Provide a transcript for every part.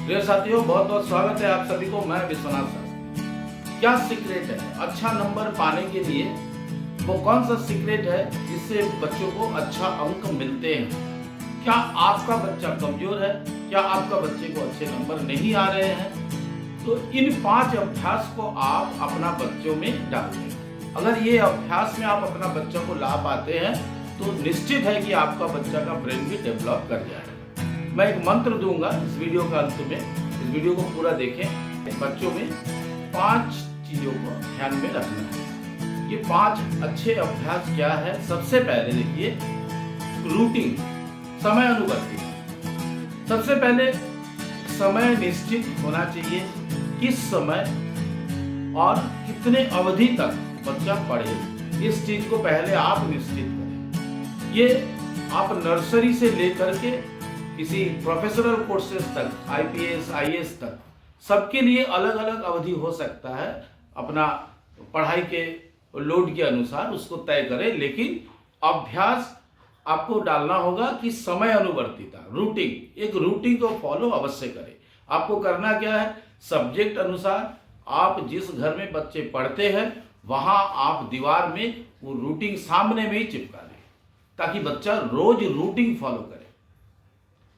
प्रिय साथियों, बहुत बहुत स्वागत है आप सभी को। मैं विश्वनाथ सर। क्या सीक्रेट है अच्छा नंबर पाने के लिए? वो कौन सा सीक्रेट है जिससे बच्चों को अच्छा अंक मिलते हैं? क्या आपका बच्चा कमजोर है? क्या आपका बच्चे को अच्छे नंबर नहीं आ रहे हैं? तो इन 5 अभ्यास को आप अपना बच्चों में डालें। अगर ये अभ्यास में आप अपना बच्चा को ला पाते हैं तो निश्चित है कि आपका बच्चा का ब्रेन भी डेवलप कर जाएगा। मैं एक मंत्र दूंगा इस वीडियो का अंत में, इस वीडियो को पूरा देखें। बच्चों में 5 चीजों को ध्यान में रखना है। ये 5 अच्छे अभ्यास क्या है? सबसे पहले देखिए, रूटीन, समय अनुवर्ती। सबसे पहले समय निश्चित होना चाहिए, किस समय और कितने अवधि तक बच्चा पढ़े, इस चीज को पहले आप निश्चित करें। ये आप नर्सरी से लेकर के किसी प्रोफेशनल कोर्सेज तक, आईपीएस, आईएएस तक, सबके लिए अलग अलग अवधि हो सकता है। अपना पढ़ाई के लोड के अनुसार उसको तय करें, लेकिन अभ्यास आपको डालना होगा कि समय अनुवर्तिता, रूटीन, एक रूटीन को फॉलो अवश्य करें। आपको करना क्या है? सब्जेक्ट अनुसार आप जिस घर में बच्चे पढ़ते हैं वहां आप दीवार में वो रूटीन सामने में ही चिपका लें, ताकि बच्चा रोज रूटीन फॉलो करे।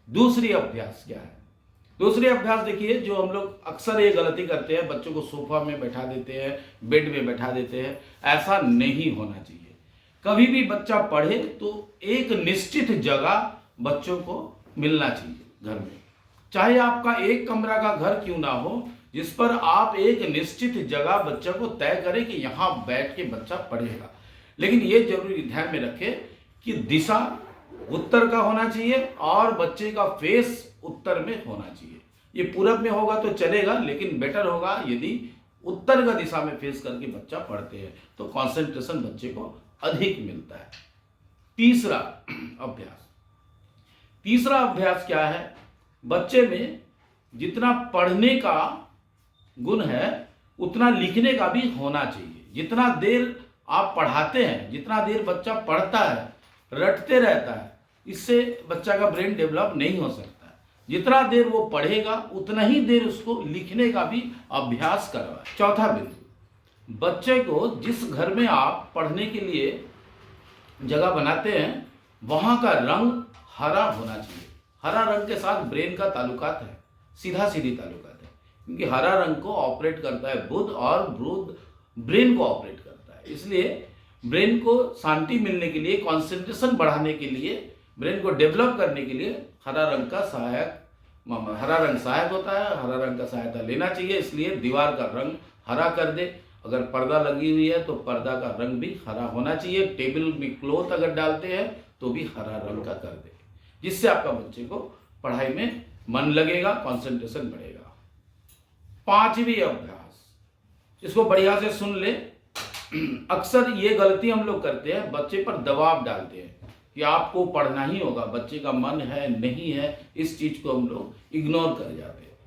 दूसरी अभ्यास क्या है? दूसरी अभ्यास देखिए, जो हम लोग अक्सर ये गलती करते हैं, बच्चों को सोफा में बैठा देते हैं, बेड में बैठा देते हैं। ऐसा नहीं होना चाहिए। कभी भी बच्चा पढ़े तो एक निश्चित जगह बच्चों को मिलना चाहिए घर में। चाहे आपका एक कमरा का घर क्यों ना हो, जिस पर आप एक निश्चित जगह बच्चे को तय करें कि यहां बैठ के बच्चा पढ़ेगा। लेकिन ये जरूरी ध्यान में रखें कि दिशा उत्तर का होना चाहिए और बच्चे का फेस उत्तर में होना चाहिए। ये पूरब में होगा तो चलेगा, लेकिन बेटर होगा यदि उत्तर का दिशा में फेस करके बच्चा पढ़ते हैं, तो कंसंट्रेशन बच्चे को अधिक मिलता है। तीसरा अभ्यास क्या है? बच्चे में जितना पढ़ने का गुण है उतना लिखने का भी होना चाहिए। जितना देर आप पढ़ाते हैं, जितना देर बच्चा पढ़ता है, रटते रहता है, इससे बच्चा का ब्रेन डेवलप नहीं हो सकता। जितना देर वो पढ़ेगा उतना ही देर उसको लिखने का भी अभ्यास करवाएं। चौथा बिंदु, बच्चे को जिस घर में आप पढ़ने के लिए जगह बनाते हैं वहां का रंग हरा होना चाहिए। हरा रंग के साथ ब्रेन का ताल्लुकात है, सीधा सीधी ताल्लुकात है, क्योंकि हरा रंग को ऑपरेट करता है बुध, और बुध ब्रेन को ऑपरेट करता है। इसलिए ब्रेन को शांति मिलने के लिए, कंसंट्रेशन बढ़ाने के लिए, ब्रेन को डेवलप करने के लिए हरा रंग सहायक होता है। हरा रंग का सहायता लेना चाहिए। इसलिए दीवार का रंग हरा कर दे। अगर पर्दा लगी हुई है तो पर्दा का रंग भी हरा होना चाहिए। टेबल में क्लॉथ अगर डालते हैं तो भी हरा रंग का कर दे, जिससे आपका बच्चे को पढ़ाई में मन लगेगा, कंसंट्रेशन बढ़ेगा। 5वीं अभ्यास, इसको बढ़िया से सुन ले। अक्सर ये गलती हम लोग करते हैं, बच्चे पर दबाव डालते हैं कि आपको पढ़ना ही होगा। बच्चे का मन है नहीं है, इस चीज को हम लोग इग्नोर कर जाते हैं।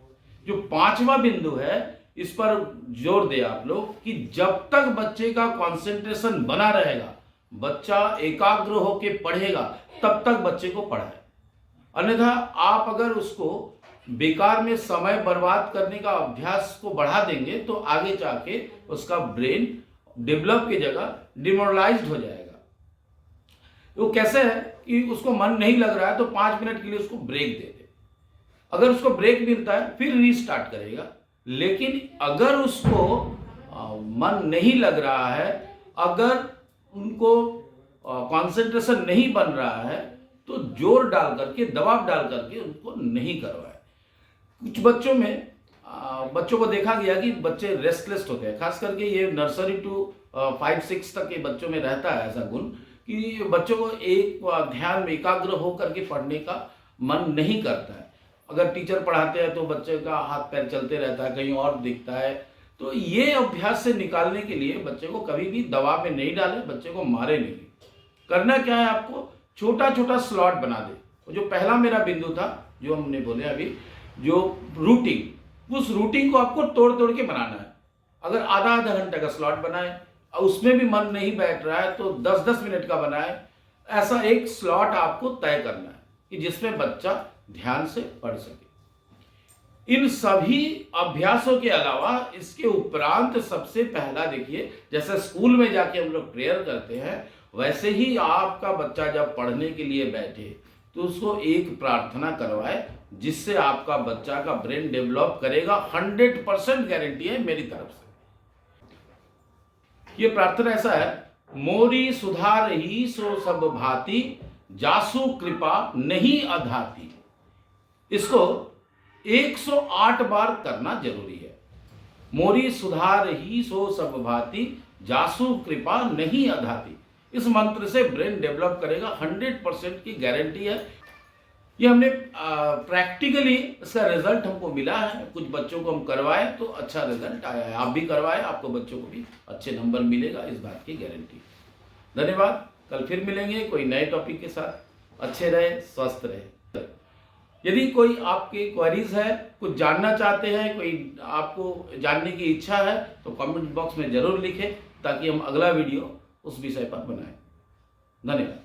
जो 5वां बिंदु है, इस पर जोर दे आप लोग कि जब तक बच्चे का कंसंट्रेशन बना रहेगा, बच्चा एकाग्र होकर पढ़ेगा, तब तक बच्चे को पढ़ाए। अन्यथा आप अगर उसको बेकार में समय बर्बाद करने का अभ्यास को बढ़ा देंगे तो आगे जाके उसका ब्रेन डेवलप की जगह डिमोरलाइज्ड हो जाएगा। वो कैसे है कि उसको मन नहीं लग रहा है तो 5 मिनट के लिए उसको ब्रेक दे दे। अगर उसको ब्रेक मिलता है फिर रीस्टार्ट करेगा। लेकिन अगर उसको मन नहीं लग रहा है, अगर उनको कंसंट्रेशन नहीं बन रहा है, तो जोर डाल करके, दबाव डाल करके उनको नहीं करवाए। कुछ बच्चों को देखा गया कि बच्चे रेस्टलेस होते हैं, खास करके ये नर्सरी टू 5-6 तक के बच्चों में रहता है ऐसा गुण कि बच्चों को एक ध्यान में एकाग्र होकर के पढ़ने का मन नहीं करता है। अगर टीचर पढ़ाते हैं तो बच्चे का हाथ पैर चलते रहता है, कहीं और दिखता है। तो ये अभ्यास से निकालने के लिए बच्चे को कभी भी दबाव में नहीं डाले, बच्चे को मारे नहीं। करना क्या है? आपको छोटा छोटा स्लॉट बना दे। जो पहला मेरा बिंदु था, जो हमने बोले अभी, जो रूटीन, उस रूटीन को आपको तोड़ तोड़ के बनाना है। अगर आधा घंटे का स्लॉट बनाए और उसमें भी मन नहीं बैठ रहा है तो 10-10 मिनट का बनाए। ऐसा एक स्लॉट आपको तय करना है कि जिसमें बच्चा ध्यान से पढ़ सके। इन सभी अभ्यासों के अलावा इसके उपरांत सबसे पहला देखिए, जैसे स्कूल में जाके हम लोग प्रेयर करते हैं, वैसे ही आपका बच्चा जब पढ़ने के लिए बैठे तो उसको एक प्रार्थना करवाए, जिससे आपका बच्चा का ब्रेन डेवलप करेगा। 100% गारंटी है मेरी तरफ से। ये प्रार्थना ऐसा है, मोरी सुधार ही सो सब भांति, जासु कृपा नहीं अधाती। इसको 108 बार करना जरूरी है। मोरी सुधार ही सो सब भांति, जासु कृपा नहीं अधाती। इस मंत्र से ब्रेन डेवलप करेगा, 100% की गारंटी है। ये हमने प्रैक्टिकली इसका रिजल्ट हमको मिला है। कुछ बच्चों को हम करवाए तो अच्छा रिजल्ट आया है। आप भी करवाए, आपको बच्चों को भी अच्छे नंबर मिलेगा, इस बात की गारंटी। धन्यवाद। कल फिर मिलेंगे कोई नए टॉपिक के साथ। अच्छे रहे, स्वस्थ रहे। यदि कोई आपके क्वेरीज है, कुछ जानना चाहते हैं, कोई आपको जानने की इच्छा है, तो कमेंट बॉक्स में जरूर लिखें, ताकि हम अगला वीडियो उस विषय पर बनाएं। धन्यवाद।